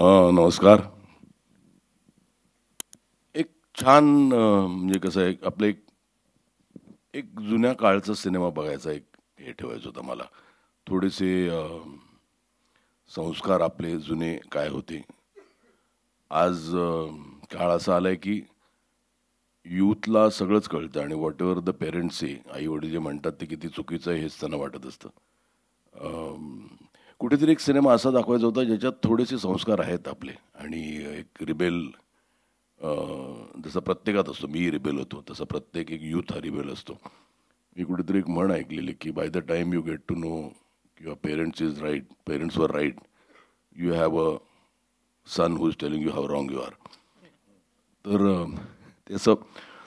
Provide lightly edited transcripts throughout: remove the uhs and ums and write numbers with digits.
नमस्कार. एक छान म्हणजे कसं आहे आपलं एक एक जुन्या काळचा सिनेमा बघायचा एक हे ठेवायचं होतं मला. थोडेसे संस्कार आपले जुने काय होते. आज काळ असा आलाय की यूथला सगळंच कळतं आणि व्हॉट एव्हर द पेरेंट्स से आई-वडील जे म्हणतात ते किती चुकीचं आहे हेच त्यांना वाटत असतं. कुठेतरी एक सिनेमा असा दाखवायचा होता ज्याच्यात थोडेसे संस्कार आहेत आपले आणि एक रिबेल जसं प्रत्येकात असतो. मी रिबेल होतो तसं प्रत्येक एक यूथ हा रिबेल असतो. मी कुठेतरी एक म्हण ऐकलेली की by the time you get to know your parents is right, parents were right, you have a son who is telling you how wrong you are. तर त्याचं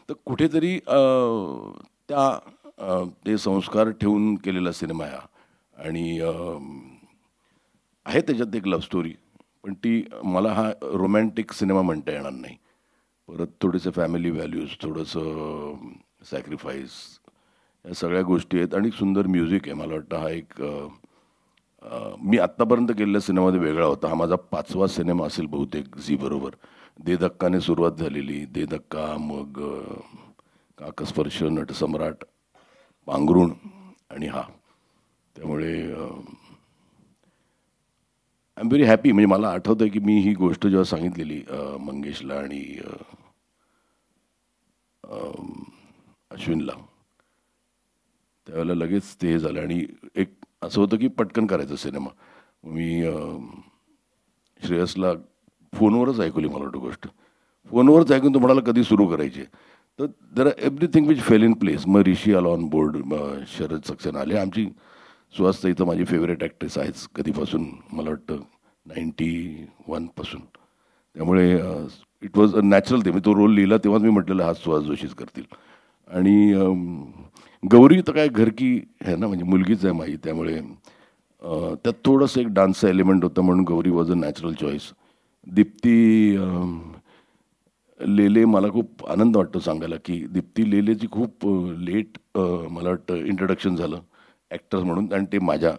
तर कुठेतरी त्या ते संस्कार ठेवून केलेला सिनेमा आहे हा. आणि आहे त्याच्यात एक लव्ह स्टोरी, पण ती मला हा रोमॅन्टिक सिनेमा म्हणता येणार नाही. परत थोडेसे फॅमिली व्हॅल्यूज, थोडंसं सॅक्रिफाईस, या सगळ्या गोष्टी आहेत आणि सुंदर म्युझिक आहे. मला वाटतं हा एक मी आत्तापर्यंत केलेल्या सिनेमामध्ये वेगळा होता. हा माझा 5वा सिनेमा असेल बहुतेक झी बरोबर. दे धक्काने सुरुवात झालेली, दे धक्का, मग काकस्पर्श, नटसम्राट, पांघरुण आणि हा. त्यामुळे आय एम व्हेरी हॅपी. म्हणजे मला आठवतं की मी ही गोष्ट जेव्हा सांगितलेली मंगेशला आणि अश्विनला, त्यावेळेला लगेच ते हे झालं आणि एक असं होतं की पटकन करायचं सिनेमा. मी श्रेयसला फोनवरच ऐकवली मला वाटतं गोष्ट. फोनवरच ऐकून तो म्हणाला कधी सुरू करायची. तर जरा everything which fail in place. मग ऋषी आला ऑन बोर्ड, शरद सक्सेना आले. आमची सुहास ताई तर माझी फेवरेट ॲक्ट्रेस आहेच कधीपासून, मला वाटतं 91 पासून. त्यामुळे इट वॉज अ नॅचरल ते. मी तो रोल लिहिला तेव्हाच मी म्हटलेलं हा सुहास जोशीच करतील. आणि गौरी तर काय घरकी आहे ना, म्हणजे मुलगीच आहे माझी. त्यामुळे त्यात थोडंसं एक डान्सचा एलिमेंट होता म्हणून Gauri was a natural choice. Deepti Lele, मला खूप आनंद वाटतो सांगायला की दीप्ती लेलेची खूप लेट मला वाटतं इंट्रोडक्शन झालं ॲक्टर्स म्हणून, आणि ते माझ्या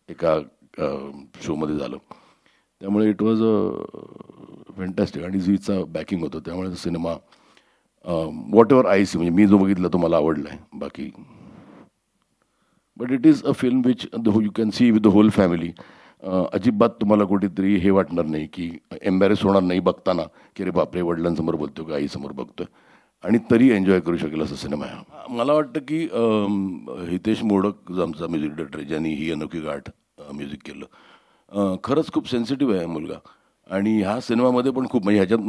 एका शोमध्ये झालं. त्यामुळे इट वॉज अ फॅन्टॅस्टिक आणि झीचा बॅकिंग होतं. त्यामुळे cinema whatever I see, म्हणजे मी जो बघितला तो मला आवडला आहे. बाकी but it is a film which you can see with the whole family. अजिबात तुम्हाला कुठेतरी हे वाटणार नाही की एम्बॅरेस होणार नाही बघताना की अरे बापरे वडिलांसमोर बोलतो का आईसमोर बघतोय, आणि तरी एन्जॉय करू शकेल असा सिनेमा आहे. मला वाटतं की हितेश मोडक जो आमचा म्युझिक डायरेक्टर आहे, ज्यांनी ही अनोखी गाठ म्युझिक केलं, खरंच खूप सेन्सिटिव्ह आहे मुलगा. आणि ह्या सिनेमामध्ये पण खूप, म्हणजे ह्याच्यात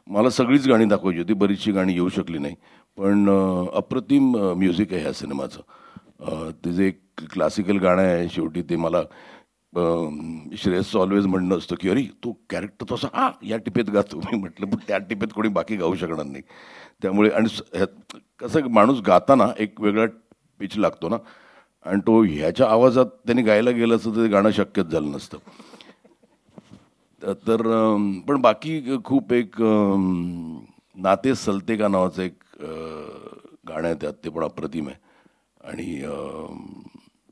मला सगळीच गाणी दाखवायची होती, बरीचशी गाणी येऊ शकली नाही. पण अप्रतिम म्युझिक आहे ह्या सिनेमाचं. ते जे एक क्लासिकल गाणं आहे शेवटी, ते मला श्रेयसचं ऑलवेज म्हणणं असतं की अरे तो कॅरेक्टर तो असा या टिपेत गातो. मी म्हटलं पण त्या टिपेत कोणी बाकी गाऊ शकणार नाही. त्यामुळे आणि कसं माणूस गाताना एक वेगळा पिच लागतो ना, आणि तो ह्याच्या आवाजात त्यांनी गायला गेलं असतं तर ते गाणं शक्यच झालं नसतं. तर पण बाकी खूप एक नाते सलते का नावाचं एक गाणं आहे त्यात, ते पण अप्रतिम आहे. आणि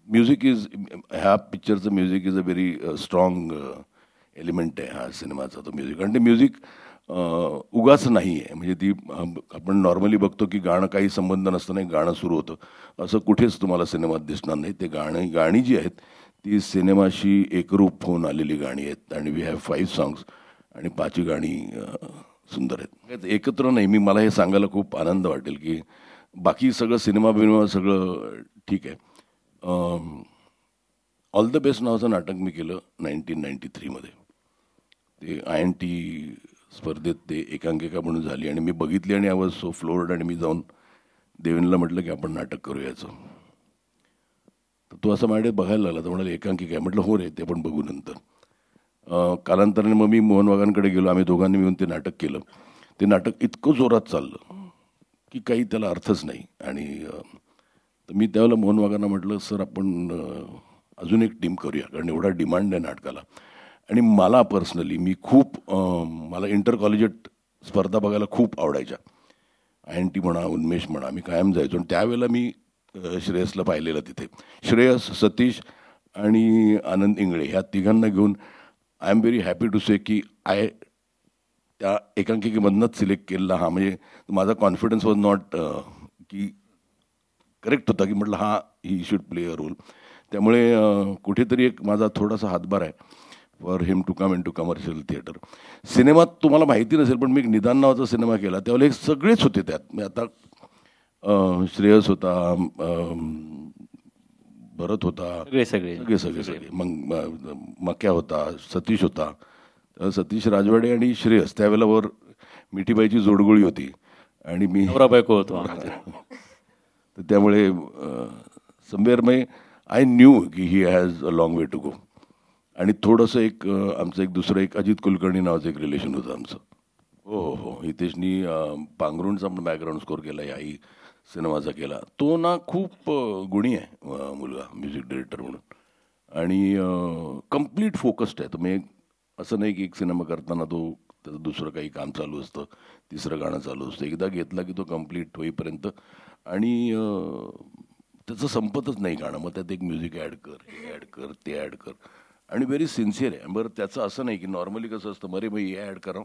म्युझिक इज, ह्या पिक्चरचं music is a very strong element आहे ह्या सिनेमाचा तो म्युझिक. आणि ते म्युझिक उगाच नाही आहे. म्हणजे ती आपण नॉर्मली बघतो की गाणं काही संबंध नसताना गाणं सुरू होतं, असं कुठेच तुम्हाला सिनेमात दिसणार नाही. ते गाणी जी आहेत ती सिनेमाशी एकरूप होऊन आलेली गाणी आहेत. आणि वी हॅव 5 सॉंग्स आणि 5ही गाणी सुंदर आहेत. एकत्र नाही, मला हे सांगायला खूप आनंद वाटेल की बाकी सगळं सिनेमा सगळं ठीक आहे. ऑल द बेस्ट नावाचं नाटक मी केलं 1993मध्ये. ते INT स्पर्धेत ते एकांकिका म्हणून झाली आणि मी बघितली आणि आय वॉज सो फ्लोर्ड. आणि मी जाऊन देवेंद्रला म्हटलं की आपण नाटक करूया याचं. तर तो असं माझ्याकडे बघायला लागला, तर म्हणाले एकांकिका आहे. म्हटलं हो रे, ते पण बघू नंतर. कालांतराने मग मी मोहन वाघांकडे गेलो. आम्ही दोघांनी मिळून ते नाटक केलं. ते नाटक इतकं जोरात चाललं की काही त्याला अर्थच नाही. आणि तर मी त्यावेळेला मोहन वाघांना म्हटलं सर आपण अजून एक टीम करूया, कारण एवढा डिमांड आहे नाटकाला. आणि मला पर्सनली मला इंटर कॉलेजिएट स्पर्धा बघायला खूप आवडायच्या. INT म्हणा, उन्मेष म्हणा, मी कायम जायचो. आणि त्यावेळेला मी श्रेयसला पाहिलेलं तिथे. श्रेयस, सतीश आणि आनंद इंगळे ह्या तिघांना घेऊन I am very happy to say की त्या एकांकिकेमधनंच सिलेक्ट केलेला हा, म्हणजे माझा कॉन्फिडन्स वॉज नॉट की करेक्ट होता की म्हटलं हा he should play a role. त्यामुळे कुठेतरी एक माझा थोडासा हातभार आहे for him to come into commercial theatre. सिनेमात तुम्हाला माहिती नसेल पण मी एक निदान नावाचा सिनेमा केला त्यावेळेला एक सगळेच होते त्यात. मी आता श्रेयस होता, भरत होता, सगळे सगळे सगळे सगळे सगळे मग मक्या होता, सतीश होता. सतीश राजवाडे आणि श्रेयस त्यावेळेला वर मिठीबाईची जोडगोळी होती आणि मी नवरा बायको होतो आम्ही. तर त्यामुळे समवेअर मै आय न्यू की he has a long way to go. आणि थोडंसं एक आमचं एक दुसरं एक अजित कुलकर्णी नावाचं एक रिलेशन होतं आमचं. हो हो हो, हितेशनी पांघरुणचा पण बॅकग्राऊंड स्कोर केला, याही सिनेमाचा केला. तो ना खूप गुणी आहे मुलगा, म्युझिक डिरेक्टर म्हणून. आणि कम्प्लीट फोकस्ड आहे. तुम्ही असं नाही की एक सिनेमा करताना तो त्याचं दुसरं काही काम चालू असतं, तिसरं गाणं चालू असतं. एकदा घेतला की तो कम्प्लीट होईपर्यंत आणि त्याचं संपतच नाही गाणं. मग त्यात एक म्युझिक ॲड कर, हे ॲड कर, ते ॲड कर, आणि व्हेरी सिन्सिअर आहे. बरं त्याचं असं नाही की नॉर्मली कसं असतं, मरे भाई हे ॲड करा,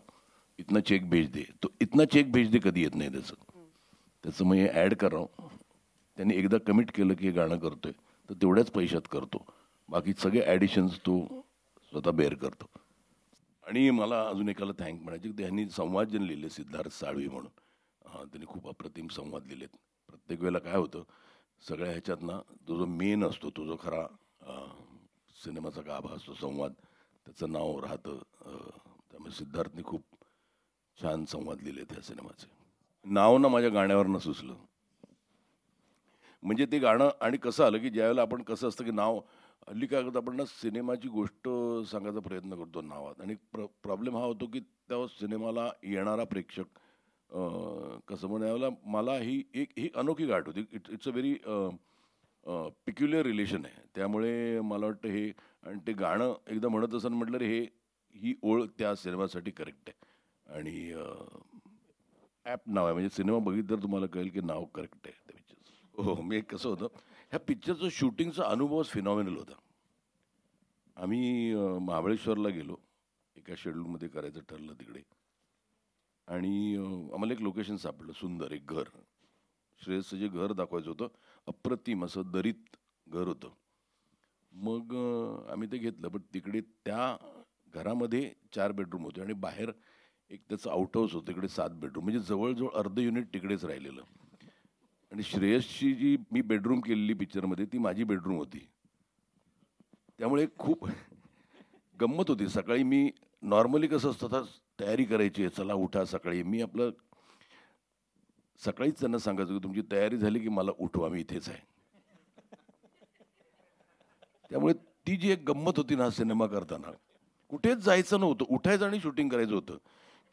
इतना चेक भेज दे. तो इतना चेक भेज दे कधी येत नाही त्याचं मग हे ॲड करा. त्यांनी एकदा कमिट केलं की हे गाणं करतोय तर तेवढ्याच पैशात करतो, बाकी सगळे ॲडिशन्स तो स्वतः बेअर करतो. आणि मला अजून एकाला थँक म्हणायचे की त्यांनी संवाद जे लिहिले, सिद्धार्थ साळवी म्हणून, त्यांनी खूप अप्रतिम संवाद लिहिलेत. प्रत्येक वेळेला काय होतं, सगळ्या ह्याच्यात ना तो जो मेन असतो, तो जो खरा सिनेमाचा गाभा असतो संवाद, त्याचं नाव राहतं. त्यामुळे सिद्धार्थने खूप छान संवाद लिहिले त्या सिनेमाचे. नाव ना माझ्या गाण्यावरनं सुचलं. म्हणजे ते गाणं, आणि कसं आलं की ज्यावेळेला आपण कसं असतं की नाव, हल्ली काय करतो आपण ना, सिनेमाची गोष्ट सांगायचा प्रयत्न करतो नावात, आणि प्रॉब्लेम हा होतो की त्या सिनेमाला येणारा प्रेक्षक कसं म्हणायला, मला ही अनोखी गाठ होती. It's a very peculiar relation आहे. त्यामुळे मला वाटतं हे, आणि ते गाणं एकदा म्हणत असताना म्हटलं रे, ही ओळ त्या सिनेमासाठी करेक्ट आहे. आणि ॲप नाव आहे, म्हणजे सिनेमा बघितलं तर तुम्हाला कळेल की नाव करेक्ट आहे त्या पिक्चरचं. हो, मी कसं होतं, ह्या पिक्चरचं शूटिंगचा अनुभवच फिनॉमिनल होता. आम्ही महाबळेश्वरला गेलो, एका शेड्यूलमध्ये करायचं ठरलं तिकडे. आणि आम्हाला एक लोकेशन सापडलं, सुंदर एक घर. श्रेयसचं जे घर दाखवायचं होतं, अप्रतिम असं दरीत घर होतं. मग आम्ही ते घेतलं. पण तिकडे त्या घरामध्ये 4 बेडरूम होते आणि बाहेर एक त्याचं आउट हाऊस होतं, तिकडे 7 बेडरूम, म्हणजे जवळजवळ अर्धं युनिट तिकडेच राहिलेलं. आणि श्रेयसची जी मी बेडरूम केलेली पिक्चरमध्ये, ती माझी बेडरूम होती. त्यामुळे खूप गंमत होती. सकाळी मी नॉर्मली कसं असतं, आता तयारी करायची आहे, चला उठा सकाळी. मी आपलं सकाळीच त्यांना सांगायचो की तुमची तयारी झाली की मला उठवा, मी इथेच आहे. त्यामुळे ती जी एक गंमत होती ना सिनेमा करताना, कुठेच जायचं नव्हतं, उठायचं आणि शूटिंग करायचं होतं.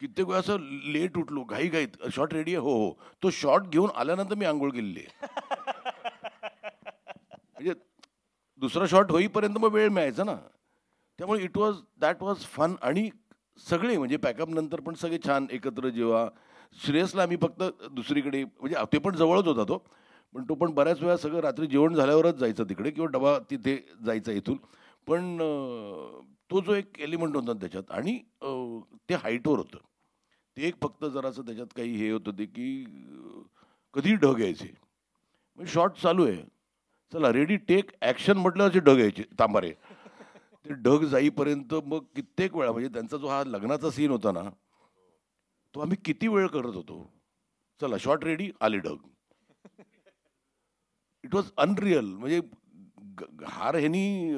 कित्येक वेळा असं लेट उठलो, घाईघाईत, शॉट रेडी आहे, हो हो. तो शॉट घेऊन आल्यानंतर मी आंघोळ केलेली आहे. म्हणजे दुसरा शॉट होईपर्यंत मग वेळ मिळायचा ना. त्यामुळे दॅट वॉज फन. आणि सगळे म्हणजे पॅकअप नंतर पण सगळे छान एकत्र जेव्हा. श्रेयसला आम्ही फक्त दुसरीकडे, म्हणजे ते पण जवळच होता तो, पण तो पण बऱ्याच वेळा सगळं रात्री जेवण झाल्यावरच जायचा तिकडे, किंवा डबा तिथे जायचा इथून. पण तो जो एक एलिमेंट होता त्याच्यात, आणि ते हाईटवर होतं. ते एक फक्त जरासं त्याच्यात काही हे होतं ते की कधी ढग यायचे. म्हणजे शॉट चालू आहे, चला रेडी टेक ॲक्शन म्हटलं असे ढग यायचे तांबारे. ते ढग जाईपर्यंत मग कित्येक वेळा, म्हणजे त्यांचा जो हा लग्नाचा सीन होता ना, तो आम्ही किती वेळ करत होतो. चला शॉट रेडी, आले ढग. It was unreal. म्हणजे हार ह्यानी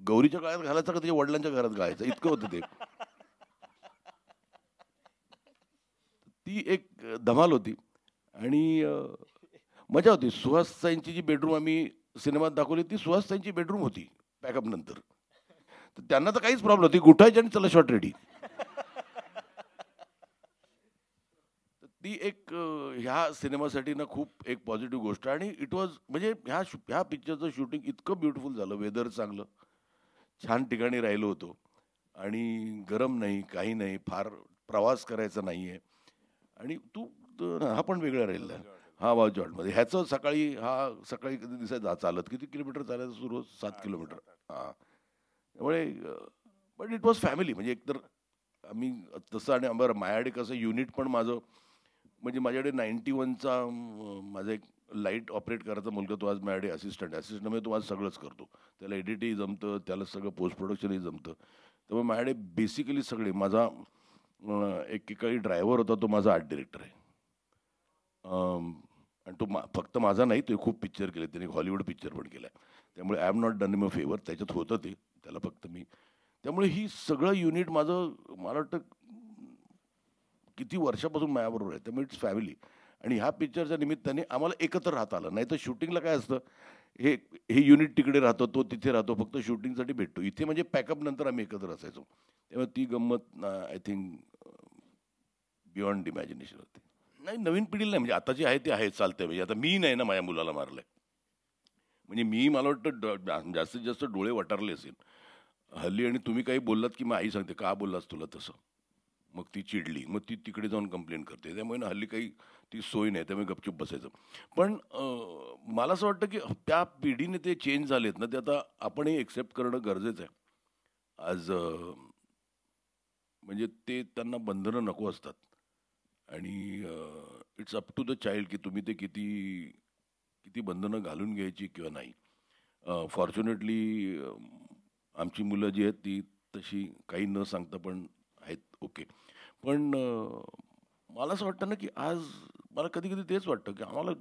गौरीच्या काळात घालायचा का त्याच्या वडिलांच्या घरात घालायचा, इतकं होतं ते. ती एक धमाल होती. आणि मजा होती. सुहास ताईंची जी बेडरूम आम्ही सिनेमात दाखवली, ती सुहास ताईंची बेडरूम होती पॅकअप नंतर. तर त्यांना तर काहीच प्रॉब्लेम नव्हती, उठायचे आणि चला शॉट रेडी. ती एक ह्या सिनेमासाठी ना खूप एक पॉझिटिव्ह गोष्ट. आणि इट वॉज, म्हणजे ह्या पिक्चरचं शूटिंग इतकं ब्युटिफुल झालं. वेदर चांगलं, छान ठिकाणी राहिलो होतो, आणि गरम नाही, काही नाही, फार प्रवास करायचा नाही आहे. आणि हा पण वेगळा राहिला. हा जॉर्जमध्ये ह्याचं सकाळी कधी दिसायचा चालत किती किलोमीटर चालायचं सुरू, 7 किलोमीटर. हां, त्यामुळे बट इट वॉज फॅमिली. म्हणजे एकतर आम्ही तसं, आणि बरं माझ्याकडे कसं युनिट पण माझं, म्हणजे माझ्याकडे 91चा माझा एक लाईट ऑपरेट करायचा मुलगा, तो आज माझ्याकडे असिस्टंट म्हणजे तो आज सगळंच करतो. त्याला एडिटही जमतं, त्याला सगळं पोस्ट प्रोडक्शनही जमतं. त्यामुळे माझ्याकडे बेसिकली सगळे, माझा एकेकाळी ड्रायव्हर होता, तो माझा आर्ट डिरेक्टर आहे. आणि तो फक्त माझा नाही, तो खूप पिक्चर केले, त्याने हॉलिवूड पिक्चर पण केला. त्यामुळे आय एम नॉट डन इम अ फेवर, त्याच्यात होतं ते, त्याला फक्त मी. त्यामुळे ही सगळं युनिट माझं, मला वाटतं किती वर्षापासून माझ्याबरोबर आहे. त्यामुळे इट्स फॅमिली. आणि ह्या पिक्चरच्या निमित्ताने आम्हाला एकत्र राहता आलं. नाही तर शूटिंगला काय असतं, हे हे युनिट तिकडे राहतो, तो तिथे राहतो, फक्त शूटिंगसाठी भेटतो. इथे म्हणजे पॅकअप नंतर आम्ही एकत्र असायचो. त्यामुळे ती गंमत आय थिंक बियॉन्ड इमॅजिनेशन होती. नाही, नवीन पिढीला नाही, म्हणजे आता जे आहे ते आहे, चालतंय. म्हणजे आता मी नाही ना माझ्या मुलाला मारलंय. म्हणजे मी, मला वाटतं जास्तीत जास्त डोळे वटारले असेल हल्ली. आणि तुम्ही काही बोललात की मग आई सांगते, का बोललास तुला तसं, मग ती चिडली, मग ती तिकडे जाऊन कंप्लेंट करते. त्यामुळे ना हल्ली काही ती सोय नाही, त्यामुळे गपचूप बसायचं. पण मला असं वाटतं की त्या पिढीने ते चेंज झालेत ना, ते आता आपणही एक्सेप्ट करणं गरजेचं आहे. आज म्हणजे ते त्यांना बंधनं नको असतात. आणि it's up to the child की तुम्ही ते किती किती बंधनं घालून घ्यायची किंवा नाही. फॉर्च्युनेटली आमची मुलं जी आहेत ती तशी काही न सांगता पण आहेत, ओके. पण मला असं वाटतं ना की आज मला कधी कधी तेच वाटतं की आम्हाला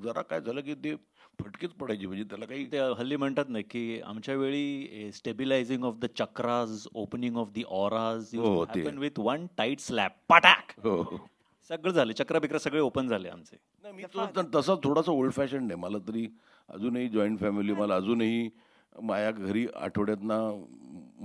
जरा काय झालं की ते फटकेच पडायचे. म्हणजे त्याला काही, ते हल्ली म्हणतात ना की आमच्या वेळी stabilising of the chakras, opening of the auras हो हो, ते happen with one tight slap, पटाक, हो हो. सगळं झालं, चक्र बिक्र सगळे ओपन झाले आमचे. नाही, मी तसा थोडासा ओल्ड फॅशन आहे. मला तरी अजूनही जॉईंट फॅमिली, मला अजूनही माझ्या घरी आठवड्यातनं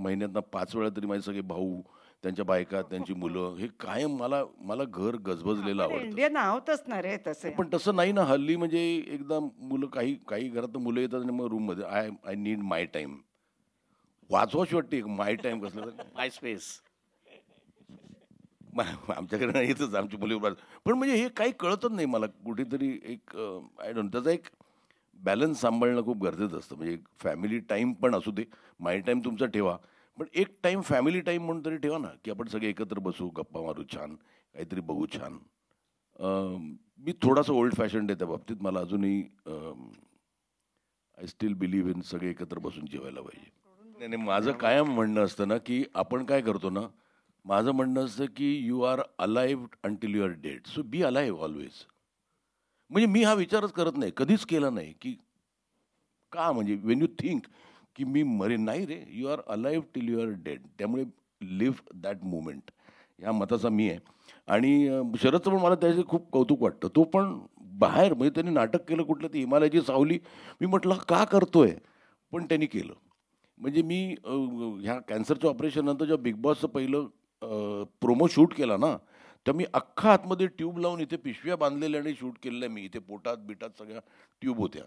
महिन्यातनं 5 वेळा तरी माझे सगळे भाऊ, त्यांच्या बायका, त्यांची मुलं, हे कायम मला मला घर गजबजलेलं आपण आवडतं. इंडियन आहोतच ना रे तसे. पण तसं नाही ना हल्ली. म्हणजे एकदा मुलं, काही काही घरात मुलं येतात आणि मग रूममध्ये, I I need my time. वाचवाशी वाटते माय टाईम कसलं तर. My space. आमच्याकडे नाही येतच आमची मुली. पण म्हणजे हे काही कळतच नाही मला कुठेतरी. एक आय डोंट, त्याचा एक बॅलन्स सांभाळणं खूप गरजेचं असतं. म्हणजे एक फॅमिली टाईम पण असू दे, माय टाईम तुमचा ठेवा, पण एक टाईम फॅमिली टाईम म्हणून तरी ठेवा ना, की आपण सगळे एकत्र बसू, गप्पा मारू छान, काहीतरी बघू छान. मी थोडासा ओल्ड फॅशन आहे त्या बाबतीत. मला अजूनही आय स्टील बिलीव्ह इन सगळे एकत्र बसून जेवायला पाहिजे. नाही नाही, माझं कायम म्हणणं असतं ना की आपण काय करतो ना, माझं म्हणणं असतं की you are alive until you are dead, so be alive always. म्हणजे मी हा विचारच करत नाही, कधीच केला नाही की का, म्हणजे वेन यू थिंक की मी मरेन, नाही रे, you are alive till you are dead. त्यामुळे लिव्ह दॅट मुमेंट, या मताचा मी आहे. आणि शरदचं पण मला त्याचे खूप कौतुक वाटतं. तो पण बाहेर, म्हणजे त्यांनी नाटक केलं कुठलं, ती हिमालयाची सावली. मी म्हटलं का करतोय, पण त्यांनी केलं. म्हणजे मी ह्या कॅन्सरच्या ऑपरेशन नंतर जेव्हा बिग बॉसचं पहिलं प्रोमो शूट केला ना, तर मी अख्खा आतमध्ये ट्यूब लावून इथे पिशव्या बांधलेल्या आणि शूट केलेल्या. मी इथे पोटात बिटात सगळ्या ट्यूब होत्या,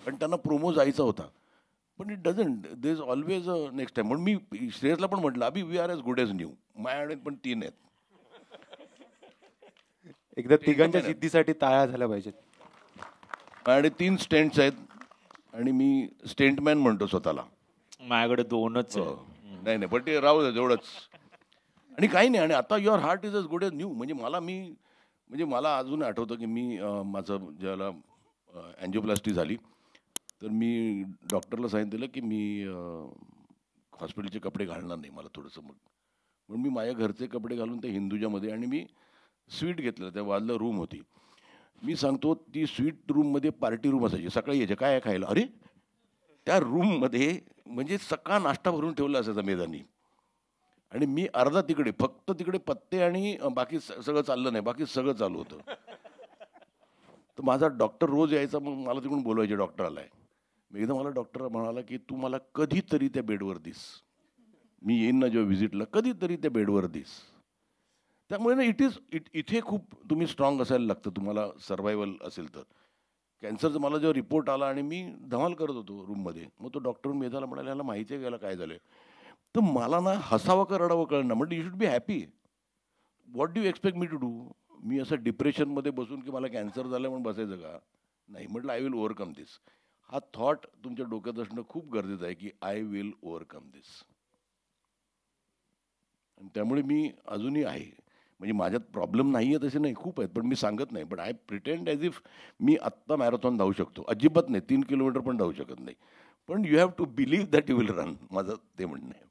कारण त्यांना प्रोमो जायचा होता. पण it doesn't, there is always a next time. म्हणून मी श्रेयसला पण म्हटलं, Abhi we are as good as new. माझ्याकडे पण 3 आहेत. एकदा तिघांच्या सिद्धीसाठी टाळ्या झाल्या पाहिजेत. माझ्याकडे 3 स्टेंट्स आहेत आणि मी स्टेंटमॅन म्हणतो स्वतःला. माझ्याकडे 2च आहे. नाही नाही, पण ते राहू दे तेवढंच. आणि काही नाही. आणि आता your heart is as good as new. म्हणजे म्हणजे मला अजून आठवतं की मी माझं ज्याला अँजिओप्लास्टी झाली, तर मी डॉक्टरला सांगितलेलं की मी हॉस्पिटलचे कपडे घालणार नाही, मला थोडंसं. म्हणून मी माझ्या घरचे कपडे घालून ते हिंदुजामध्ये, आणि मी स्वीट घेतलं, त्या वाजलं रूम होती. मी सांगतो, ती स्वीट रूममध्ये पार्टी रूम असायची. सकाळी यायचे काय खायला, अरे त्या रूममध्ये म्हणजे सकाळ नाश्ता भरून ठेवला असायचा मेदानी. आणि मी अर्धा तिकडे, फक्त तिकडे पत्ते आणि बाकी सगळं चाललं नाही, बाकी सगळं चालू होतं. तर माझा डॉक्टर रोज यायचा, मग मला तिकडून बोलवायचे, डॉक्टर आलाय. मी एकदा, मला डॉक्टर म्हणाला की तू मला कधीतरी त्या बेडवर दिस, मी येईन ना जेव्हा व्हिजिटला, कधीतरी त्या बेडवर दिस. त्यामुळे ना इथे खूप तुम्ही स्ट्रॉंग असायला लागतं तुम्हाला सर्व्हायवल असेल तर. कॅन्सरचा मला जेव्हा रिपोर्ट आला आणि मी धमाल करत होतो रूममध्ये, मग तो डॉक्टर मेधाला म्हणाला, याला माहिती आहे, याला काय झालं. तर मला ना हसावं का रडावं कळलं ना. म्हटलं you should be happy, what do you expect me to do. मी असं डिप्रेशनमध्ये बसून की मला कॅन्सर झालं म्हणून बसायचं का, नाही. म्हटलं आय विल ओव्हरकम दिस. हा थॉट तुमच्या डोक्यात असणं खूप गरजेचं आहे की आय विल ओव्हरकम दिस. आणि त्यामुळे मी अजूनही आहे. म्हणजे माझ्यात प्रॉब्लेम नाही आहे तसे नाही, खूप आहेत, पण मी सांगत नाही. But I pretend as if मी आत्ता मॅरेथॉन धावू शकतो. अजिबात नाही, 3 किलोमीटर पण धावू शकत नाही. पण you have to believe that you will run, माझं ते म्हणणं आहे.